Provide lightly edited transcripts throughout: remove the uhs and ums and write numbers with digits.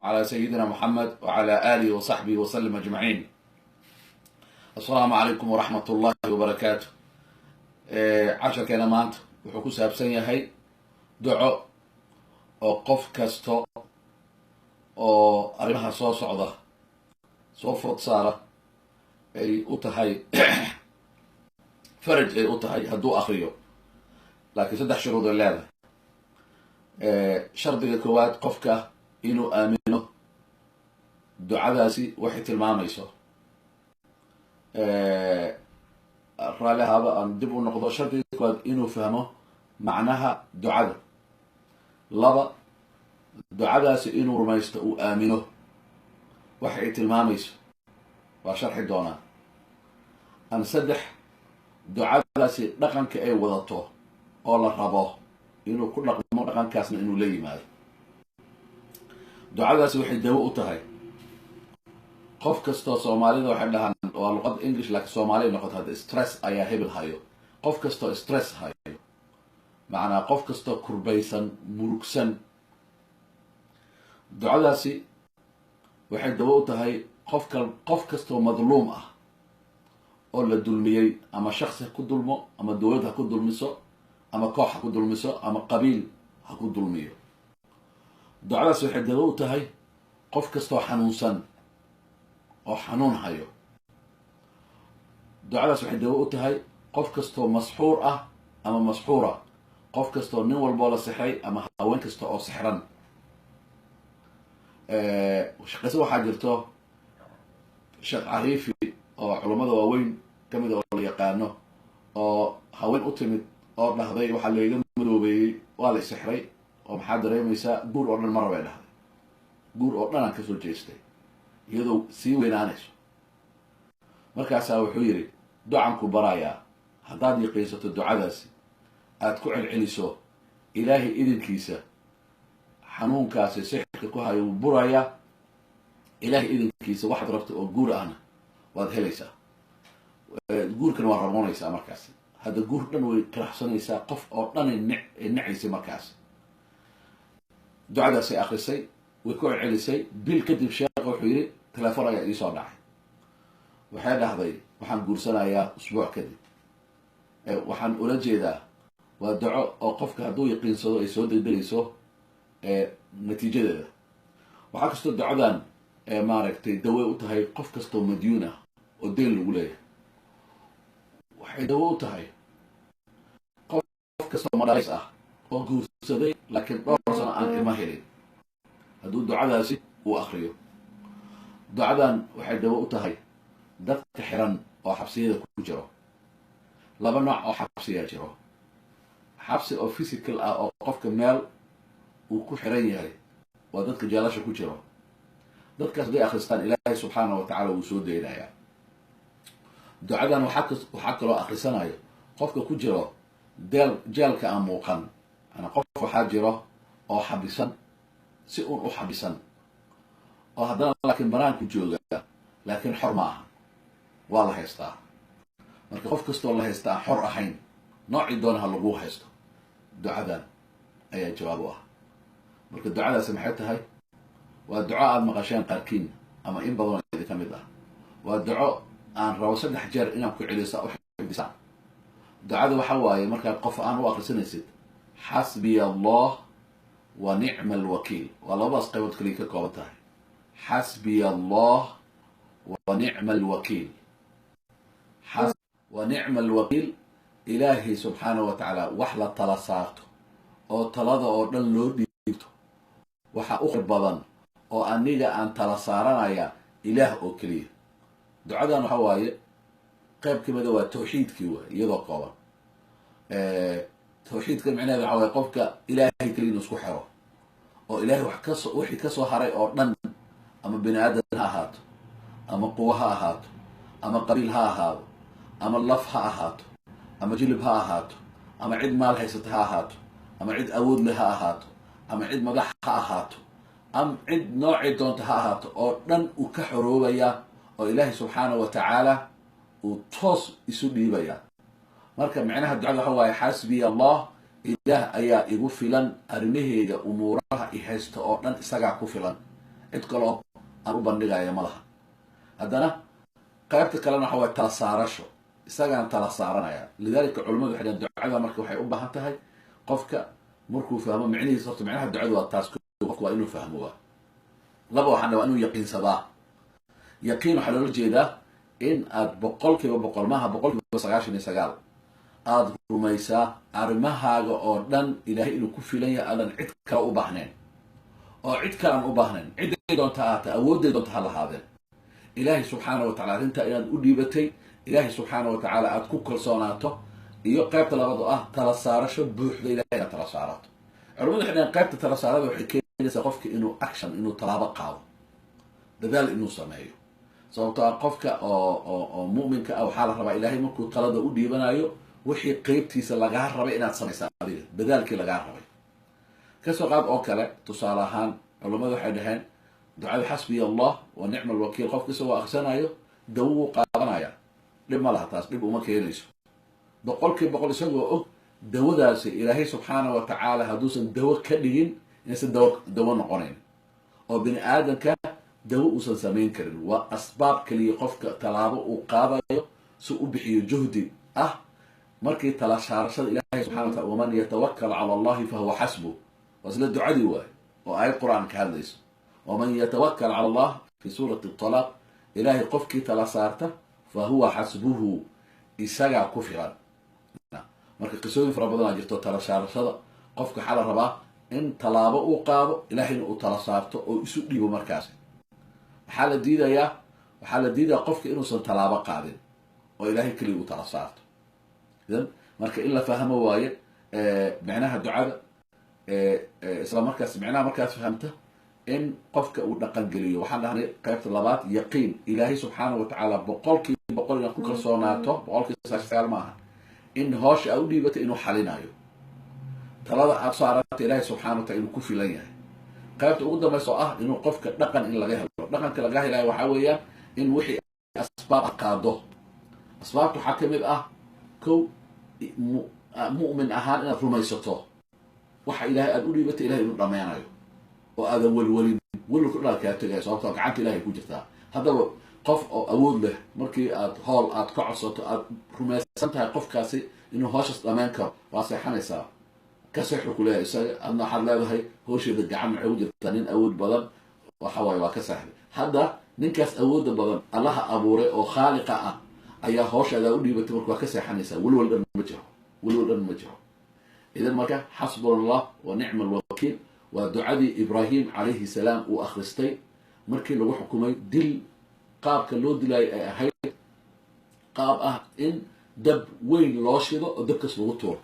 على سيدنا محمد وعلى آله وصحبه وسلم أجمعين. السلام عليكم ورحمة الله وبركاته. عشر كان maanta wuxuu ku saabsan yahay duco oo qof kasto oo arrimaha soo socda soo furad saara ay u tahay faraj ay u tahay hadduu akhriyo, laakiin saddex shuruud ay leedahay. shardiga koowaad qofka inuu aamino ducadaasi waxay tilmaamayso. raalli ahaaba aan dib u noqdo. shardiga koowaad inuu fahmo macnaha ducada. laba, ducadaasi inuu rumaysto uu aamino waxa ay tilmaamayso, waa sharxi doonaa. an saddex, ducadaasi dhaqanka ay wadato oo la rabo inuu ku dhaqmo dhaqankaasna inuu la yimaado. ducadaasi waxay dawo u tahay qof kastoo soomaalida waxay dhahaan waa luqad english laakiin soomaaliya noqoto hadda stress ayaa hebel hayo. qof kastoo stress hayo macnaa qof kastoo kurbaysan murugsan, ducadaasi waxay dawo u tahay qof kastoo madluum ah oo la dulmiyey, ama shaksi ha ku dulmo, ama dowlad ha ku dulmiso, ama koox ha ku dulmiso, ama qabiil ha ku dulmiyo. ducadaasi waxay dawo u tahay qof kastoo xanuunsan oo xanuun hayo. ducadaas waxay dawo u tahay qof kastoo masxuur ah ama masxuura, qof kastoo nin walboo la sixray ama haween kasta oo sixran. qiso waxaa jirto sheekh cariifi oo culummada waaweyn ka mid oo la yaqaano, oo haween u timid oo dhahday waxaa layga madoobeeyey, waa la isixray, oo maxaa dareemaysaa guur oo dhan ma rabay dhahday. guur oo dhan aan kasoo jeestay iyadoo sii weynaanayso. markaasaa wuxuu yidhi ducan ku barayaa, haddaad yaqiinsato ducadaasi aad ku celceliso ilaahay idinkiisa xanuunkaasi sixirka ku hayo wuu burayaa. ilaahay idinkiisa waxaad rabta oo guur ahna waad helaysaa. guurkana waad ramoonaysaa markaasi. hadda guur dhan way karaxsanaysaa, qof oo dhan ay nacaysay markaasi. ducadaasay akrisay, way ku celcelisay. bil kadib sheekha wuxuu yidhi telefoon ayaa iisoo dhacay. waxay dhahday waxaan guursanayaa usbuuc kadib. waxaan ula jeedaa waa duco oo qofka hadduu yaqiinsado ay soo degdegayso natiijadeeda. waxaa kastoo ducadan maaragtay dawo u tahay qof kastoo madyuun ah oo deyn lagu leeyahay. waxay dawo u tahay qof kastoo madhalays ah oo guursaday laakiin dhowr sano aan ilma helin, hadduu ducadaasi uu akriyo. ducadan waxay dawo u tahay dadka xiran oo xabsiyada ku jiro. laba nooc oo xabsiyaa jiro. xabsi oo physical ah oo qofka meel uu ku xiran yahay, waa dadka jaalasha ku jiro. dadkaas hadday akhristaan ilaahay subxaana wa tacaala wuu soo daynayaa. ducadan waxaa kaloo akhrisanayo qofka ku jiro jeelka aan muuqan. yani qof waxaa jiro oo xabisan, si uun u xabisan, oo haddana laakiin banaanku jooga laakiin xor ma aha, waa la haystaa. marka qof kastoo la haysta aan xor ahayn, noocii doonaha lagu haysto, ducadan ayaa jawaab u ah. marka ducadaasi maxay tahay? waa duco aada maqasheen qaarkiin ama in badanoo idi ka mid ah. waa duco aan rabo 3 jeer inaan ku celiso u xifdisaan. ducada waxa waaye markaad qof aan u akhrisanaysid xasbiya allah wa nicma alwakiil. waa labadaas qaybood kaliya ka kooban tahay. xasbiya allah wa nicma alwakiil. wa nicma alwakiil, ilaahay subxaana wa tacaala wax la tala saarto oo talada oo dhan loo dhiibto waxa u khayr badan oo aniga aan tala saaranaya ilaah oo keliya. ducadan waxa waaye qayb kamida waa tawxiidkii waay iyadoo kooban. tawxiidka micnaheeda waxa waaye qofka ilaahay keliya inuu isku xiro, oo ilaahay wixii kasoo haray oo dhan, ama bini aadan ha ahaato, ama quwo ha ahaato, ama qabiil ha ahaado, ama laf ha ahaato, ama jilib ha ahaato, ama cid maal haysata ha ahaato, ama cid awood leh ha ahaato, ama cid madax ha ahaato, ama cid noocii doonta ha ahaato, oo dhan uu ka xoroobayaa oo ilaahay subxaana wa tacaala uu toos isu dhiibayaa. marka micnaha ducada waxa waaye xasbiya allah, ilaah ayaa igu filan arrimaheyga umuuraha i haysta oo dhan isagaa ku filan. cid kaloo aan u bandhigaya ma laha. haddana qaybta kalena waxa waye tala saarasho, isagaan tala saaranaya. lidaalika culimmadu waxay dhahan ducada marka waxay u baahan tahay qofka markuu fahmo micnihiisa. horta micnaha ducadu waa taas, qofka waa inuu fahmo. waa laba waxaan waa inuu yaqiinsadaa. yaqiin waxaa loola jeedaa in aad 100% maaha 99% aad rumaysaa arrimahaaga oo dhan ilaahay inuu ku filan yahay, aadan cid kale u baahnayn oo cid kale aan u baahnayn. cidday doonta ahaata, awoodday doonta ha lahaadeen, ilaahay subxaana wa tacala arrintaa inaad u dhiibatay, ilaahay subxaana wa tacaala aad ku kalsoonaato. iyo qaybta labaad oo ah tala saarasho buuxda ilahay inaad tala saarato. culimadu waxay dhahaan qaybta tala saarada waxay keenaysaa qofka inuu action, inuu tallaabo qaado, dadaal inuu sameeyo. sababtoo ah qofka oo mu'minka ah waxaa la rabaa ilaahay markuu talada u dhiibanayo wixii qeybtiisa lagaa rabay inaad samaysaa, adiga dadaalkii lagaa rabay. kasoo qaad oo kale tusaale ahaan culimmadu waxay dhaheen ducada xasbiya allah wa nicma alwakiil, qofka isagoo aksanayo dawo wuu qaadanaya, dhib ma laha, taas dhib uma keenayso. 100% isagoo og dawadaasi ilaahay subxaana wa tacaala hadduusan dawo ka dhigin inaysan dawo noqonayn, oo bini aadanka dawo uusan samayn karin. waa asbaab kaliya qofka tallaabo uu qaadayo si u bixiyo juhdi ah markii tala saarashada ilaahay subxana wa taala waman yatawakkal cala allahi fahuwa xasbuh. waa isla ducadii waay oo aayad qur-aan ka hadlayso. waman yatawakkal cala allah fi suurati talaaq, ilaahay qofkii tala saarta fahuwa xasbuhu, isagaa ku filan. marka qisooyin fara badanaa jirto tala saarashada. qofka waxaa la rabaa in tallaabo uu qaado, ilaahayna uu tala saarto oo isu dhiibo. markaasi waxaa la diidayaa qofka inuusan tallaabo qaadin oo ilaahay keliya uu tala saarto. idan marka in la fahmo waaye micnaha ducada, isla markaas micnaha markaas fahamta in qofka uu dhaqan geliyo. waxaan dhahnay qaybta labaad yaqiin, ilaahay subxaana wa tacaala 100% inaad ku kalsoonaato, 100% maaha in hoosha aad u dhiibata inuu xalinayo, talada aad saarata ilaahay subxana wa taala inuu ku filan yahay. qaybta ugu dambaysa oo ah inuu qofka dhaqan in laga helo. dhaqanka laga helayo waxaa weeyaan in wixii asbaab qaado. asbaabta waxaa ka mid ah kow, mu'min ahaan inaad rumaysato waxa ilaahay aad u dhiibata ilahay inuu dhameynayo oo aadan welwelin. welwelku dhan kaa tegaya, sababtoo gacanta ilahay ku jirtaa. haddaba qof oo awood leh markii aad hool aad ka codsato, aad rumaysan tahay qofkaasi inuu hooshaas dhameyn karo, waa seexanaysaa. ka seexu ku leeyahay isaga, adna waxaad leedahay howsheeda gacan waxay u jirtaa nin awood badan, waxa waaye waa ka seexday. hadda ninkaas awooda badan allaha abuuray oo khaaliqa ah ayaa howshaada u dhiibatay, marka waa ka seexanaysaa. welwel dhan ma jiro, welwel dhan ma jiro. idan marka xasbuna allah wa nicma alwakiil waa ducadii ibraahim calayhi salaam uu akhristay markii lagu xukumay dil. qaabka loo dilaayo ay ahayd qaab ah in dab weyn loo shido oo dabkaas lagu tuuro.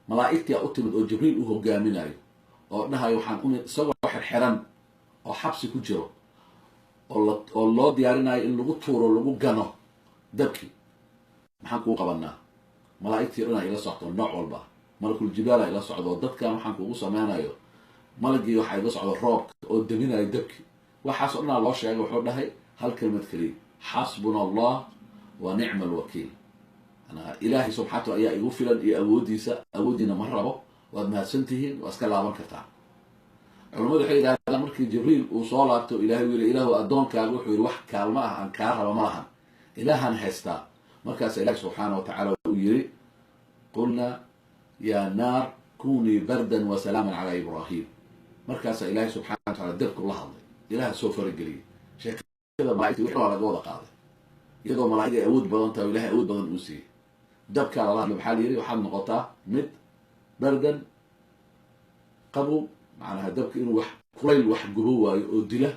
malaa'igtii u timid oo jibriil u hogaaminayo oo dhahayo waxaan umid isagoo xirxiran oo xabsi ku jiro oo loo diyaarinayo in lagu tuuro, lagu gano dabkii. maxaan kuu qabanaa? malaa'igtii dhan ay ila socto nooc walba, malakul jibaal ay ila socdo, dadkan waxaan kuugu sameynayo, malagii waxaa ila socdo roobka oo deminayo dabkii. waxaasoo dhanaa loo sheegay. wuxuu dhahay hal kelmad keliya, xasbuna allah wa nicma alwakiil. ilaahay subxana wataala ayaa igu filan iyo awoodiisa, awoodiina ma rabo, waad mahadsantihiin, waa iska laaban kartaa. culimmadu waxay yidhahdaan markii jibriil uu soo laabto ilahay uu yidhi ilaahu addoonkaaga wuxuu yidhi wax kaalmo ah aan kaa raba ma lahan, ilaahan haystaa. markaasa ilahi subxaana wa tacaala uu yidhi qulnaa yaa naar kunii bardan wa salaaman calaa ibraahim. markaasaa ilaahay subxana wa taala dabku la hadlay, ilaha soo farageliyey. sheekada malaaigta wixii waa laga wada qaaday, iyadoo malaa'ig ay awood badan tahay, ilahay awood badan uu siiyey. dabkaa lala hadlay, waxaa la yidhi waxaad noqotaa mid bardan qabow, macnaha dabka inuu wax kulayl wax gubo waayo oo dila.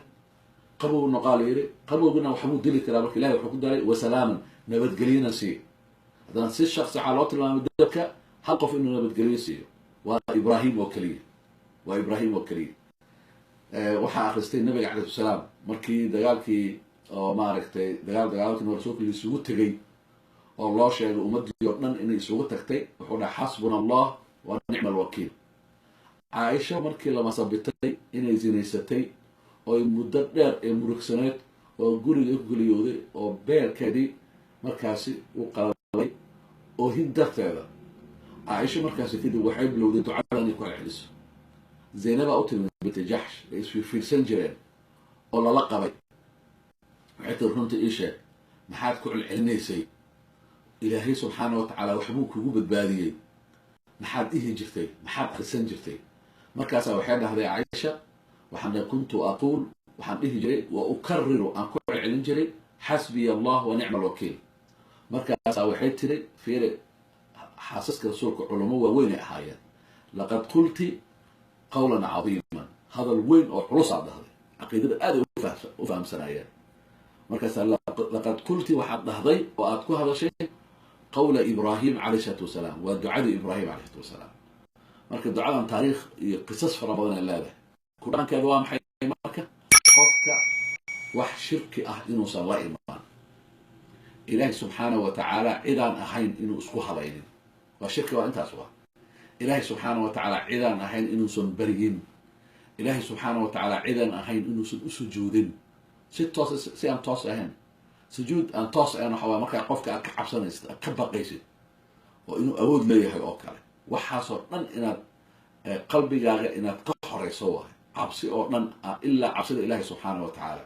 qabow noqaa la yidhi, qabowgana waxbuu dili karaa. marka ilahay wuxuu ku daray wasalaaman, nabadgelyana siiyo. haddana si shaksi waxaa loo tilmaamay dabka hal qof inuu nabadgelyo siiyo, waa ibraahim oo keliya. waa ibraahim oo keliya. waxaa akhristay nabiga calayhi salaam markii dagaalkii oo maaragtay dagaalkii rasuulka isugu tegay oo loo sheegay ummadii oo dhan inay isugu tagtay, wuxuu dhahay xasbuna allah wa nicma alwakiil. caaisha markii la masabitay inay zinaysatay oo muddo dheer ee murugsaneed oo guriga ku geliyooday oo beerkeedii markaasi u qalalay oo hin darteeda, caaisha markaasi kadib waxay bilowday ducada inay ku celceliso. zaynaba u timid binti jaxsh ay isfiirsan jireen oo lala qabay waxay tir runta ii sheeg maxaad ku celcelinaysay ilaahay subxaana wa tacaala waxbuu kugu badbaadiyey maxaad dhihi jirtay maxaad akhrisan jirtay markaasaa waxay dhahday caaisha waxaan dhahay kuntu aquul waxaan dhihi jiray wa ukariru aan ku celcelin jiray xasbiya allah wa nicma alwakiil markaasaa waxay tiri fiiri xaasaska rasuulka culamo waaweynay ahaayeen laqad qulti qawlan cadiiman hadal weyn oo culusaad dhahday caqiidada aaday u fahamsanayeen markaasaa laqad qulti waxaad dhahday oo aad ku hadashay qawla ibraahim calayhi salaatu wasalaam waa ducadii ibraahim calayhi salaatu wasalaam marka ducadan taariikh iyo qisas fara badan ay leedahay ku dhaankeeda waa maxay marka qofka wax shirki ah inuusan la imaan ilaahay subxaanahu wa tacaala cidaan ahayn inuu isku halaynin waa shirki waa intaas waa ilaahay subxaanahu wa tacaala cidaan ahayn inuusan baryin ilaahay subxaanahu wa tacaala cidaan ahayn inuusan u sujuudin si aan toos ahayn sujuud aan toos ahayn waxa waa markaa qofka aad ka cabsanaysid aad ka baqaysid oo inuu awood leeyahay oo kale waxaasoo dhan inaad qalbigaaga inaad ka horayso waay cabsi oo dhan ilaa cabsida ilaahay subxaanahu wa tacaala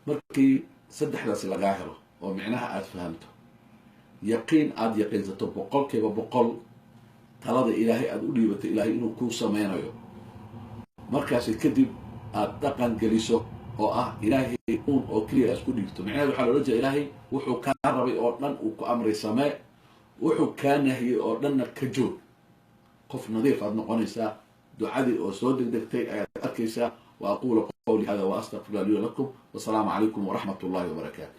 markii saddexdaasi lagaa helo oo micnaha aad fahamto yaqiin aad yaqiinsato boqolkiiba boqol talada ilaahay aad u dhiibato ilaahay inuu kuu sameynayo markaasi kadib aad dhaqan geliso oo ah ilaahay uun oo keliya aad isku dhiigto micnaheed waxaa loola jeeda ilaahay wuxuu kaa rabay oo dhan uu ku amray samee wuxuu kaa nahiyey oo dhanna ka joog qof nadiif aad noqonaysaa ducadii oo soo degdegtay ayaad arkaysaa wa aquulu qawli hada wa astaqfiru li wa lakum wasalaamu calaykum waraxmat ullahi wabarakaatu